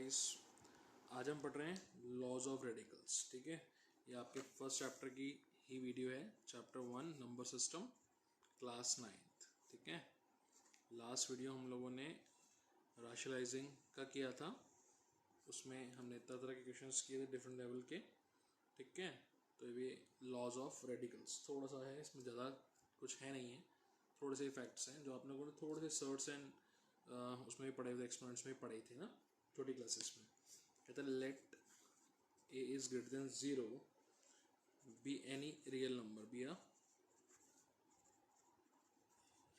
Guys, आज हम पढ़ रहे हैं लॉज ऑफ रेडिकल्स। ठीक है, ये आपके फर्स्ट चैप्टर की ही वीडियो है, chapter 1 number system, class 9th। ठीक है, लास्ट वीडियो हम लोगों ने राशनलाइजिंग का किया था, उसमें हमने तरह तरह के क्वेश्चंस किए थे डिफरेंट लेवल के। ठीक है, तो ये लॉज ऑफ रेडिकल्स थोड़ा सा है, इसमें ज़्यादा कुछ है नहीं है, थोड़े से फैक्ट्स हैं जो आप लोगों ने थोड़े से सर्ट्स एंड उसमें भी पढ़े हुए, एक्सपेरिमेंट्स में भी पढ़े थे ना छोटी क्लासेस में। कहते हैं let a is greater than 0 b any real number, b a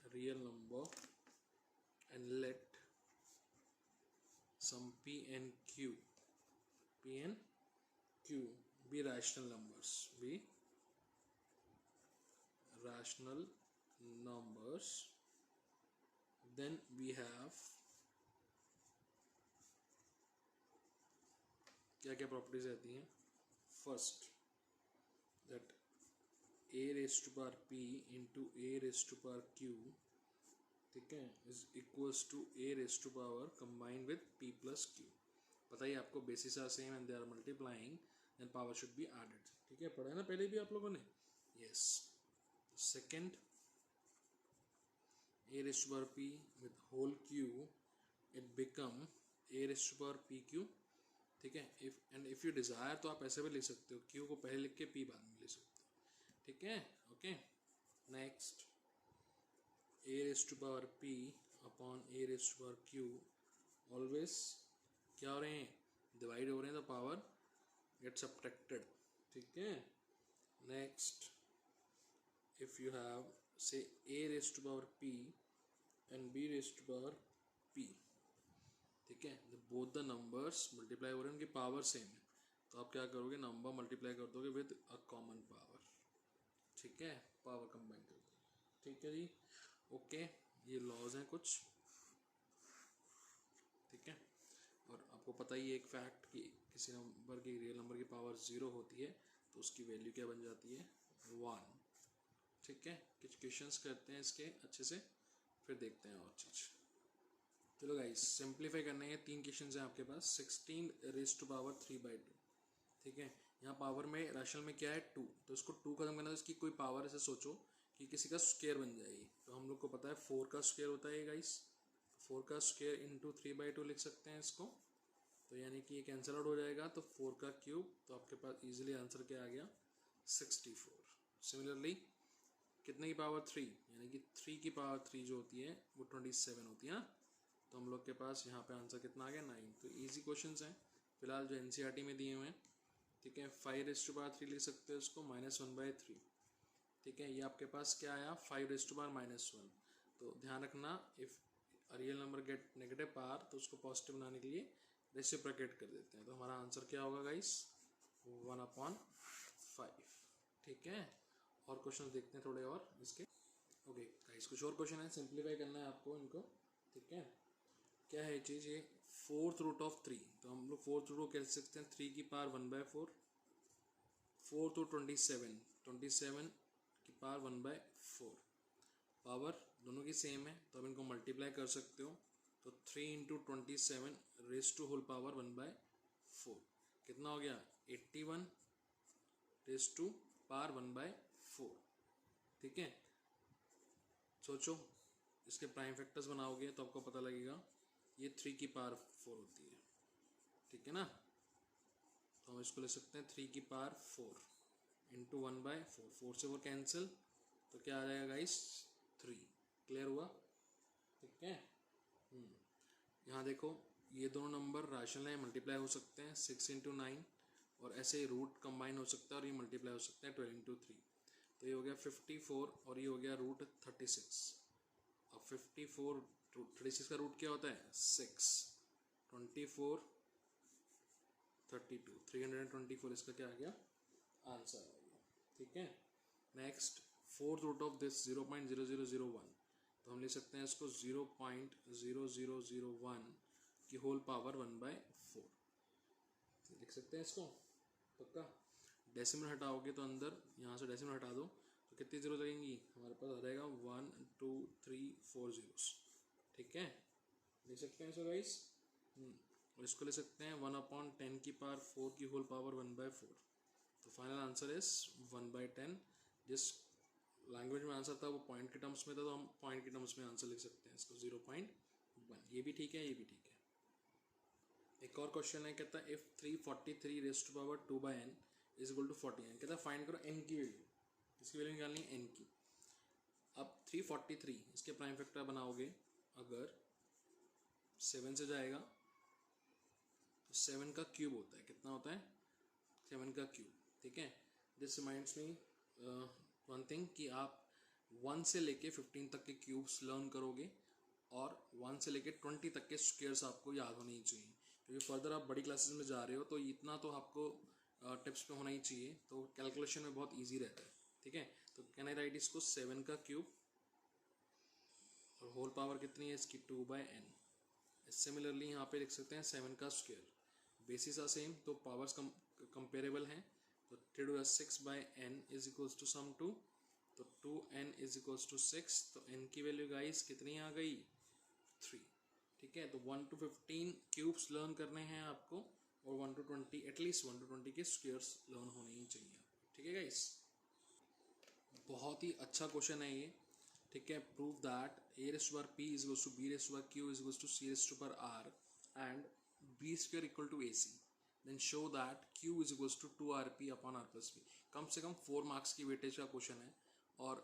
real number and let some p and q be rational numbers, be rational numbers. Then we have क्या क्या प्रॉपर्टीज रहती हैं। First, that a raised to power p into a raised to power q, ठीक है, is equals to a raised to power combined with p plus q। पता ही आपको basis are same and they are multiplying, then power should be added. ठीक है, पढ़ा है ना पहले भी आप लोगों ने। Yes. Second, a raised to power p with whole q, it become a raised to power pq। ठीक है, इफ यू डिजायर तो आप ऐसे भी लिख सकते हो, q को पहले लिख के p बाद में लिख सकते हो। ठीक है, okay. Next, a raised to power p upon a raised to power q always क्या हो रहे हैं, डिवाइड हो रहे हैं, तो पावर गेट सब्ट्रैक्टेड। ठीक है। Next, if you have say a raised to power p and b raised to power p, ठीक है, बोथ द नंबर्स मल्टीप्लाई हो रहे हैं, उनकी पावर सेम है, तो आप क्या करोगे, नंबर मल्टीप्लाई कर दोगे विद अ कॉमन पावर। ठीक है, पावर कंबाइन कर दोगे। ठीक है जी, ओके। ये लॉज हैं कुछ। ठीक है, और आपको पता ही है एक फैक्ट कि किसी नंबर की, रियल नंबर की पावर 0 होती है तो उसकी वैल्यू क्या बन जाती है, 1। ठीक है, कुछ क्वेश्चंस करते हैं इसके अच्छे से, फिर देखते हैं और चीज़। चलो गाइस, सिंप्लीफाई करने हैं, 3 क्वेश्चंस हैं आपके पास। 16 रेज़ टू पावर 3/2। ठीक है, यहाँ पावर में राशनल में क्या है, 2, तो इसको 2 खत्म करना है, तो इसकी कोई पावर ऐसे सोचो कि किसी का स्क्वायर बन जाएगी। तो हम लोग को पता है 4 का स्क्वायर होता है गाइस, 4 का स्क्वायर इंटू 3/2 लिख सकते हैं इसको, तो यानी कि ये कैंसिल आउट हो जाएगा, तो 4 का क्यूब, तो आपके पास इजीली आंसर क्या आ गया, 64। सिमिलरली कितने की पावर 3, यानी कि 3 की पावर 3 जो होती है वो 27 होती है ना, तो हम लोग के पास यहाँ पे आंसर कितना आ गया, 9। तो इजी क्वेश्चंस हैं फिलहाल जो एनसीईआरटी में दिए हुए हैं। ठीक है, 5 रेज़ टू पावर 3 लिख सकते हो इसको, -1/3। ठीक है, ये आपके पास क्या आया, 5 रेज़ टू पावर -1। तो ध्यान रखना, if real number get negative power तो उसको पॉजिटिव बनाने के लिए रेसिप्रोकेट कर देते हैं, तो हमारा आंसर क्या होगा गाइस, 1/5। ठीक है, और क्वेश्चन देखते हैं थोड़े और इसके। ओके गाइस, कुछ और क्वेश्चन है, सिंप्लीफाई करना है आपको इनको। ठीक है, क्या है चीज़, ये 4th रूट ऑफ 3, तो हम लोग 4th रूट को कह सकते हैं 3 की पावर 1/4। 4 to 27 की पावर 1/4, पावर दोनों की सेम है, तो अब इनको मल्टीप्लाई कर सकते हो, तो 3 into 27 raise to whole power 1/4 कितना हो गया, 81 रेज टू पावर 1/4। ठीक है, सोचो इसके प्राइम फैक्टर्स बनाओगे तो आपको पता लगेगा ये 3 की पावर 4 होती है। ठीक है ना, तो हम इसको ले सकते हैं 3 की पावर 4 इंटू 1/4, 4 से 4 कैंसिल, तो क्या आ जाएगा गाइस, 3। क्लियर हुआ। ठीक है, यहाँ देखो ये दोनों नंबर राशनल है, मल्टीप्लाई हो सकते हैं 6 इंटू 9, और ऐसे रूट कंबाइन हो सकता है और ये मल्टीप्लाई हो सकता है 12 इंटू 3, तो ये हो गया 54 और ये हो गया रूट 36। अब 54 36 का रूट क्या होता है, 6, 24 32, 324 इसका क्या आ गया, आंसर आ गया। ठीक है, next 4th root of this 0.0001, तो हम ले सकते हैं इसको 0.0001 की होल पावर 1/4 लिख सकते हैं इसको, पक्का। डेसिमल हटाओगे तो अंदर, यहाँ से डेसिमल हटा दो तो कितनी जीरो लगेंगी, हमारे पास आ जाएगा 1 2 3 4 zeros। ठीक है, देख सकते हैं इसको गाइस। और इसको ले सकते हैं 1/10 की पावर 4 की होल पावर 1/4। तो फाइनल आंसर इज 1/10। जिस लैंग्वेज में आंसर था वो पॉइंट के टर्म्स में था, तो हम पॉइंट के टर्म्स में आंसर लिख सकते हैं इसको 0.1। ये भी ठीक है, ये भी ठीक है। एक और क्वेश्चन है, कहता है if 343 raise to power 2/n is equal to 49, कहता है फाइंड करो n की वैल्यू। इसकी वैल्यू निकालनी है n की। अब 343 इसके प्राइम फैक्टर बनाओगे, अगर 7 से जाएगा तो 7 का क्यूब होता है, कितना होता है 7 का क्यूब, ठीक है। This reminds me one thing कि आप 1 से लेके 15 तक के क्यूब्स लर्न करोगे और 1 से लेके 20 तक के स्क्वायर्स आपको याद होने ही चाहिए, क्योंकि फर्दर आप बड़ी क्लासेस में जा रहे हो तो इतना तो आपको टिप्स पे होना ही चाहिए, तो कैलकुलेशन में बहुत ईजी रहता है, ठीक है। तो कैन आई राइट इसको 7 का क्यूब और होल पावर कितनी है इसकी 2/n। सिमिलरली यहाँ पे लिख सकते हैं 7 का स्क्वायर, बेसिस आर सेम तो पावर्स कंपेरेबल हैं, तो 3/6/n is equals to some 2, तो 2n इज इक्वल्स टू 6, तो n की वैल्यू गाइस कितनी आ गई 3, ठीक है। तो 1 to 15 क्यूब्स लर्न करने हैं आपको और 1 to 20 एटलीस्ट 1 to 20 के स्क्वायर्स लर्न होने ही चाहिए, ठीक है गाइस। बहुत ही अच्छा क्वेश्चन है ये, ठीक है। Prove that a raised to power p is equals to b raised to power q is equals to c raised to power r and b square equal to ac, then show that q is equals to 2rp upon r plus b। कम से कम 4 marks की weightage का question है और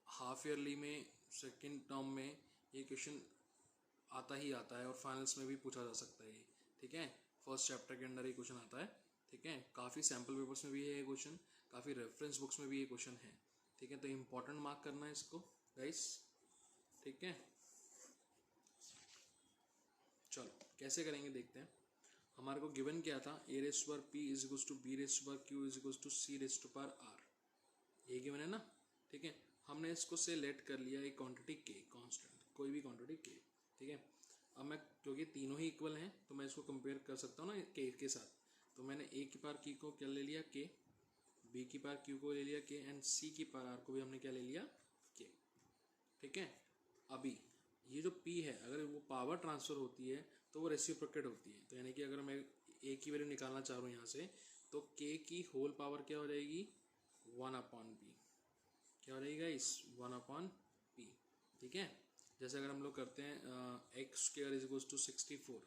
half yearly में second term में ये question आता ही आता है और फाइनल्स में भी पूछा जा सकता है, ठीक है। फर्स्ट चैप्टर के अंदर ये क्वेश्चन आता है, ठीक है। काफ़ी सैम्पल पेपर्स में भी है ये क्वेश्चन, काफ़ी रेफरेंस बुक्स में भी ये क्वेश्चन है, ठीक है। तो इम्पोर्टेंट मार्क करना है इसको गाइस, ठीक है। चलो कैसे करेंगे देखते हैं। हमारे को गिवन क्या था, a raise to power p is equals to b raise to power q is equals to c raise to power r, ये गिवन है ना, ठीक है। हमने इसको से लेट कर लिया एक क्वांटिटी k, कांस्टेंट कोई भी क्वांटिटी k, ठीक है। अब मैं क्योंकि तीनों ही इक्वल हैं तो मैं इसको कंपेयर कर सकता हूँ ना k के साथ, तो मैंने a की पावर k को क्या ले लिया k, b की पावर q को ले लिया k एंड c की पावर r को भी हमने क्या ले लिया k, ठीक है। अभी ये जो p है अगर वो पावर ट्रांसफर होती है तो वो रेसिप्रोकेट होती है, तो यानी कि अगर मैं a की वैल्यू निकालना चाह रहा हूँ यहाँ से तो k की होल पावर क्या हो जाएगी 1/p, क्या हो जाएगा इस 1/p, ठीक है। जैसे अगर हम लोग करते हैं x square is equals to 64,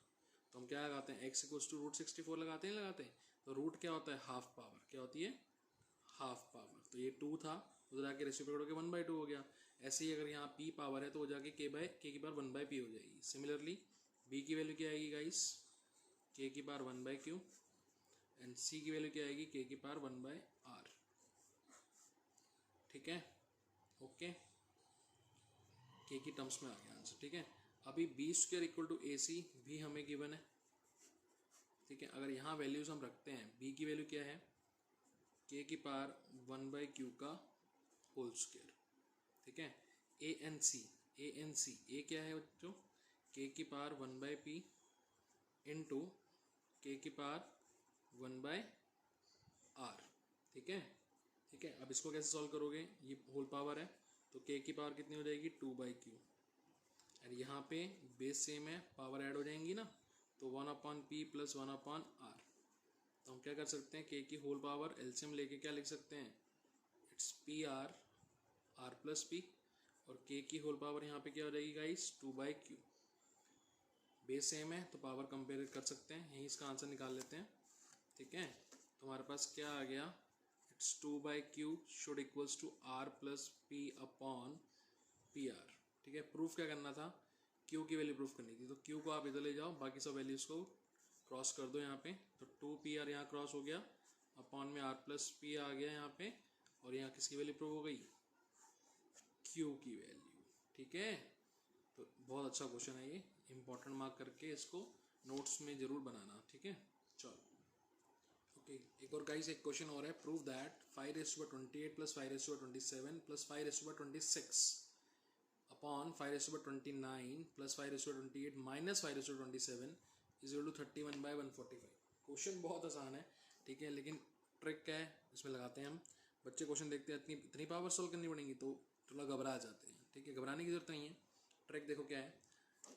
तो हम क्या लगाते हैं एक्स इक्वल्स टू रूट 64 लगाते हैं, तो रूट क्या होता है हाफ पावर, क्या होती है हाफ पावर, तो ये 2 था उधर आके रेसिप्रोकेट होकर 1/2 हो गया। ऐसे ही अगर यहाँ p पावर है तो वो जाके k की पावर 1/p हो जाएगी। सिमिलरली b की वैल्यू क्या आएगी गाइस k की पावर 1/q एंड c की वैल्यू क्या आएगी k की पावर 1/r, ठीक है, ओके। k की टर्म्स में आ गया आंसर, ठीक है। अभी b square equal to ac भी हमें गिवन है, ठीक है। अगर यहाँ वैल्यूज हम रखते हैं, b की वैल्यू क्या है k की पावर 1/q का होल स्क्वायर, ठीक है। a क्या है बच्चों k की पावर 1/p इंटू k की पावर 1/r, ठीक है, ठीक है। अब इसको कैसे सॉल्व करोगे, ये होल पावर है तो k की पावर कितनी हो जाएगी 2/q, और यहाँ पे बेस सेम है पावर ऐड हो जाएंगी ना, तो 1/p प्लस 1/r, तो हम क्या कर सकते हैं k की होल पावर एलसीएम लेके क्या लिख सकते हैं it's pr r plus p, और k की होल पावर यहाँ पे क्या हो जाएगी गाइस 2/q, बेस सेम है तो पावर कंपेयर कर सकते हैं, यही इसका आंसर निकाल लेते हैं, ठीक है। तो हमारे पास क्या आ गया it's 2/q should equals to r plus p upon pr, ठीक है। प्रूफ क्या करना था q की वैल्यू प्रूफ करनी थी, तो q को आप इधर ले जाओ, बाकी सब वैल्यूज को क्रॉस कर दो यहाँ पे, तो 2pr यहाँ क्रॉस हो गया अपॉन में r प्लस p आ गया यहाँ पे, और यहाँ किसकी वैल्यू प्रूव हो गई q की वैल्यू, ठीक है। तो बहुत अच्छा क्वेश्चन है ये, इंपॉर्टेंट मार्क करके इसको नोट्स में जरूर बनाना, ठीक है। चलो ओके, एक और गाइस एक क्वेश्चन और है, prove that 5⁻28 plus 5⁻27 plus 5⁻26 upon 5⁻29 plus 5⁻28 minus 5⁻27 is equal to 31/145। Question बहुत आसान है, ठीक है, लेकिन ट्रिक है इसमें लगाते हैं हम। बच्चे क्वेश्चन देखते हैं इतनी पावर सॉल्व करनी पड़ेगी तो थोड़ा घबरा जाते हैं, ठीक है। घबराने की जरूरत नहीं है, ट्रिक देखो क्या है,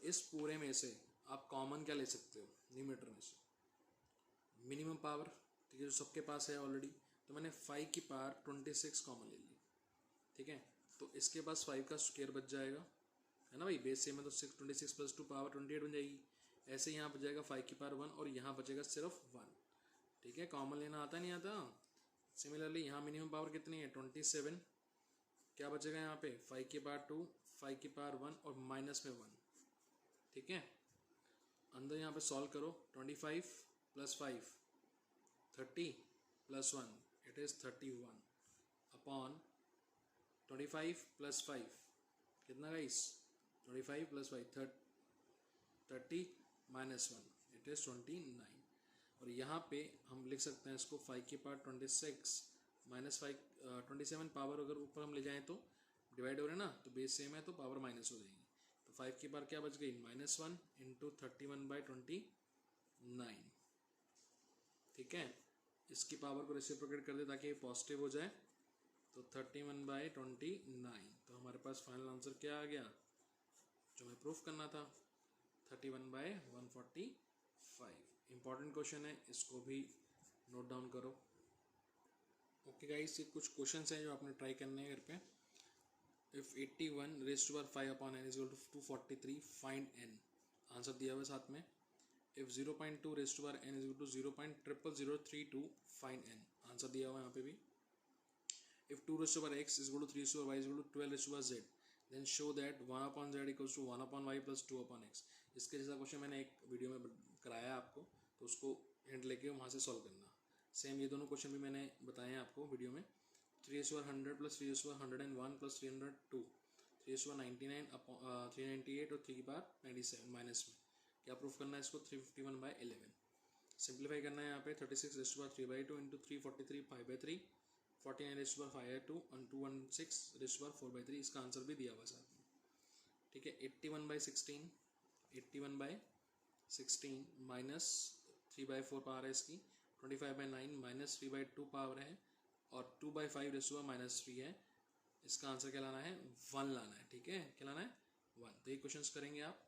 इस पूरे में से आप कॉमन क्या ले सकते हो, न्यूमरेटर में से। मिनिमम पावर, ठीक है, जो सबके पास है ऑलरेडी, तो मैंने 5 की पावर 26 कॉमन ले ली, ठीक है। तो इसके पास 5 का स्क्वायर बच जाएगा, है ना भाई, बेस सेम है तो 26 + 2 पावर 28 बन जाएगी। ऐसे यहाँ बच जाएगा 5 की पावर 1 और यहाँ बचेगा सिर्फ 1, ठीक है। कॉमन लेना आता नहीं आता। सिमिलरली यहाँ मिनिमम पावर कितनी है 27, क्या बचेगा यहाँ पे 5 की पावर 2, 5 की पावर 1 और माइनस में 1, ठीक है। अंदर यहाँ पे सॉल्व करो, 25 + 5 30 + 1 इट इज़ 31 अपॉन 25 + 5 कितना गाइस 25 + 5 30 - 1 इट इज़ 29। और यहाँ पे हम लिख सकते हैं इसको 5 की पावर 26 - 5 27 पावर अगर ऊपर हम ले जाएं तो डिवाइड हो रहे हैं ना, तो बेस सेम है तो पावर माइनस हो जाएगी। तो 5 की पावर क्या बच गई -1 × 31/29, ठीक है। इसकी पावर को रेसिप्रोकेट कर दे ताकि ये पॉजिटिव हो जाए, तो 31/29। तो हमारे पास फाइनल आंसर क्या आ गया जो हमें प्रूफ करना था, 31/145। इंपॉर्टेंट क्वेश्चन है, इसको भी नोट डाउन करो। ओके गाइस, ये कुछ क्वेश्चंस हैं जो आपने ट्राई करने हैं घर पे। If 81 raised to power 5 upon n is equal to 243, find n। Answer दिया हुआ है साथ में। If 0.2 raised to power n is equal to 0.00032, find n। Answer दिया हुआ है यहाँ पे भी। If 2 raised to power x is equal to 3 raised to power y is equal to 12 raised to power z, then show that 1 upon z equals to 1 upon y plus 2 upon x। इसके जैसा question मैंने एक video में कराया आपको, तो उसको hint लेके वहाँ से सॉल्व करना। सेम ये दोनों क्वेश्चन भी मैंने बताए हैं आपको वीडियो में। 3 raised to power 100 plus 3 raised to power 101 plus 302, 3 raised to power 99 398 और 3 की पावर 97 माइनस में क्या प्रूफ करना है इसको 351/11। सिंप्लीफाई करना है यहाँ पे 36 raised to power 3/2 into 343 5/3, 49 raised to power 5/2 और 216 raised to power 4/3। इसका आंसर भी दिया हुआ साथ में, ठीक है। 81/16 माइनस 3/4 पावर है इसकी, 25/9 माइनस 3/2 पावर है और 2/5 raised to power -3 है। इसका आंसर क्या लाना है 1 लाना है, ठीक है। क्या लाना है 1। तो ये क्वेश्चंस करेंगे आप